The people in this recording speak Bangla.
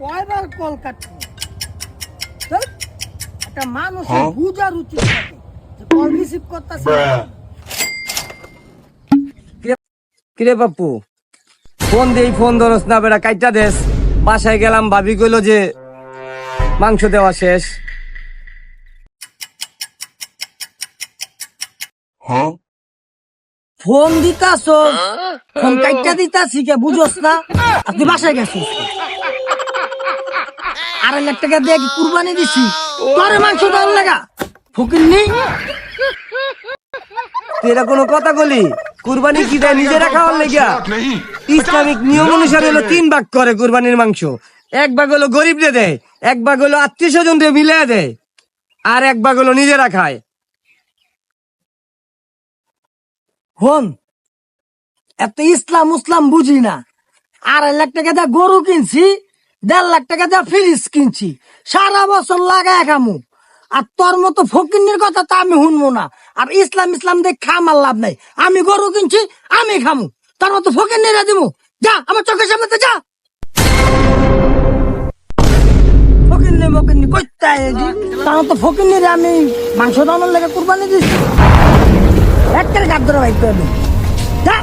কয়বার কল কাটবো? একটা মানুষের বুঝার উচিত থাকে যে কল রিসিভ করতেছে। কিরে বাপু, ফোন দেই, ফোন ধরস না, বেড়া কাইটা দেস। বাসায় গেলাম, ভাবি কইল যে মাংস দেওয়া শেষ। ফোন দিতাছ, ফোন কাইটা দিতাছি কে বুঝোস না? তুই বাসায় গেছিস, 2.5 লাখ টাকা দিয়ে কি কুরবানি দিছি তোর মাংস দেওয়ার লাগা? ফকির নেই তুই এরা কোনো কথা বলি? কুরবানি কি দেয়? নিজেরা খাওয়ার লেগা। ইসলামিক নিয়ম অনুসারে হলো 3 ভাগ করে কুরবানির মাংস। 1 ভাগ হলো গরিবদের দেয়, 1 ভাগ হলো আত্মীয় স্বজনদের মিলে দেয়, আর 1 ভাগ হলো নিজেরা খায়। হন এত ইসলাম মুসলাম বুঝি না। 2.5 লাখ টাকা দিয়ে গরু কিনছি, 1.5 লাখ টাকা দিয়ে ফ্রিজ কিনছি, সারা বছর লাগায় খামু। আর তোর মতো ফকিন্নির কথা তো আমি শুনবো না। আর ইসলাম ইসলাম দেখ খামার লাভ নাই। আমি গরু কিনছি, আমি খামু। তোর মতো ফকিন্নিরা দিব, যা আমার চোখের সামনে যা। ফকিন্নি মকিন্নি কইতে তার মতো ফকিন্নিরে আমি মাংস দানোর লেগে কুরবানি দিচ্ছি। একটা গাদ ধরে বাইক করে যা।